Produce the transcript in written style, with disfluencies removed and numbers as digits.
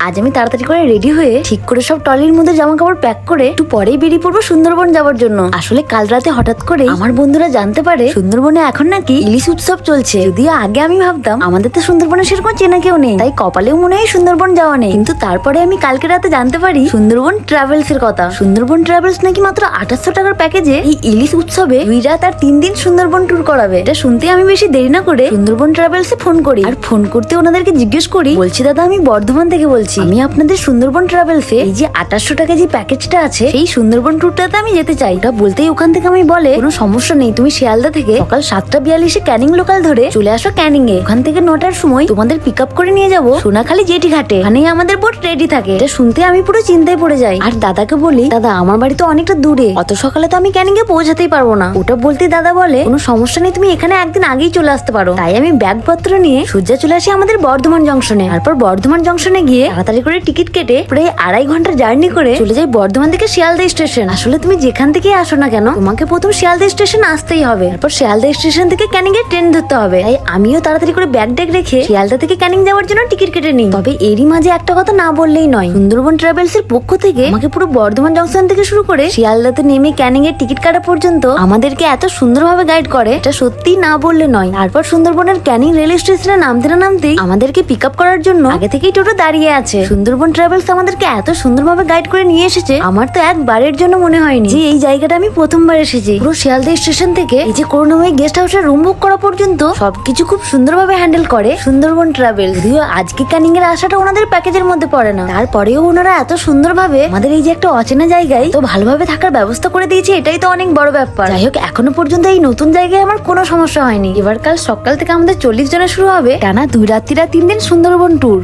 আজ আমি তাড়াতাড়ি করে রেডি হয়ে ঠিক করে সব ট্রলির মধ্যে জামা কাপড় প্যাক করে একটু পরেই বেরিয়ে পড়বো সুন্দরবন যাওয়ার জন্য। আসলে কাল রাতে হঠাৎ করে আমার বন্ধুরা জানতে পারে সুন্দরবনে এখন নাকি ইলিশ উৎসব চলছে। যদিও আগে আমি ভাবতাম আমাদের তো সুন্দরবনে সেরকম চেনা কেউ নেই, তাই কপালেও মনে হয় সুন্দরবন যাওয়া নেই। কিন্তু তারপরে আমি কালকে রাতে জানতে পারি সুন্দরবন ট্রাভেলস এর কথা। সুন্দরবন ট্রাভেলস নাকি মাত্র 2800 টাকার প্যাকেজে এই ইলিশ উৎসবে 2 রাত আর 3 দিন সুন্দরবন ট্যুর করাবে। এটা শুনতে আমি বেশি দেরি না করে সুন্দরবন ট্রাভেলসে ফোন করি, আর ফোন করতে ওনাদেরকে জিজ্ঞেস করি, বলছি দাদা আমি বর্ধমান থেকে বলছি, আমি আপনাদের সুন্দরবন ট্রাভেলসে এই যে 2800 টাকা যে প্যাকেজটা আছে সেই সুন্দরবন ট্যুরটাতে আমি যেতে চাই। ওটা বলতেই ওখান থেকে আমি বলে কোনো সমস্যা নেই, তুমি শিয়ালদা থেকে সকাল 7:42 ক্যানিং লোকাল ধরে চলে আসো ক্যানিং এ। ওখান থেকে 9টার সময় তোমাদের পিক আপ করে নিয়ে যাবো সোনাখালী জেটি ঘাটে, ওখানেই আমাদের বোট রেডি থাকে। এটা শুনতে আমি পুরো চিন্তায় পড়ে যাই, আর দাদাকে বলি দাদা আমার বাড়ি তো অনেকটা দূরে, অত সকালে তো আমি ক্যানিং এ পৌঁছাতেই পারবো না। ওটা বলতে দাদা বলে কোনো সমস্যা নেই, তুমি এখানে একদিন আগেই চলে আসতে পারো। তাই আমি ব্যাগপত্র নিয়ে সোজা চলে আসি আমাদের বর্ধমান জংশনে। তারপর বর্ধমান জংশনে গিয়ে তাড়াতাড়ি করে টিকিট কেটে প্রায় 2.5 ঘন্টা জার্নি করে চলে যাই বর্ধমান থেকে শিয়ালদা স্টেশন। আসলে তুমি যেখান থেকে আসো না কেন তোমাকে প্রথম শিয়ালদা স্টেশন আসতেই হবে, তারপর শিয়ালদা স্টেশন থেকে ক্যানিং এর ট্রেন ধরতে হবে। তাই আমিও তাড়াতাড়ি করে ব্যাগ ট্যাগ রেখে শিয়ালদা থেকে ক্যানিং যাওয়ার জন্য টিকিট কেটে নিই। তবে এরই মাঝে একটা কথা না বললেই নয়, সুন্দরবন ট্রাভেলস এর পক্ষ থেকে আমাকে পুরো বর্ধমান জংশন থেকে শুরু করে শিয়ালদাতে নেমে ক্যানিং এর টিকিট কাটা পর্যন্ত আমাদেরকে এত সুন্দরভাবে গাইড করে, এটা সত্যি না বললে নয়। তারপর সুন্দরবনের ক্যানিং রেল স্টেশনে নামতে না নামতেই আমাদেরকে পিক আপ করার জন্য আগে থেকেই টোটো দাঁড়িয়ে আছে। সুন্দরবন ট্রাভেলস আমাদেরকে এত সুন্দরভাবে গাইড করে নিয়ে এসেছে, আমার তো একবারের জন্য মনে হয়নি যে এই জায়গাটা আমি প্রথমবার এসেছি। পুরো শিয়ালদা স্টেশন থেকে এই যে করুণাময়ী গেস্ট হাউসের রুম বুক করা পর্যন্ত সবকিছু খুব সুন্দরভাবে হ্যান্ডেল করে সুন্দরবন ট্রাভেল। যদিও আজকে ক্যানিং এর আসাটা ওনাদের প্যাকেজের মধ্যে পড়ে না, তারপরেও ওনারা এত সুন্দরভাবে আমাদের এই যে একটা অচেনা জায়গায় তো ভালোভাবে থাকার ব্যবস্থা করে দিয়েছে, এটাই তো অনেক বড় ব্যাপার। যাই হোক এখনো পর্যন্ত এই নতুন জায়গায় আমার কোনো সমস্যা হয়নি। এবার কাল সকাল থেকে আমাদের 40 জনের শুরু হবে টানা 2 রাত্রি আর 3 দিন সুন্দরবন ট্যুর।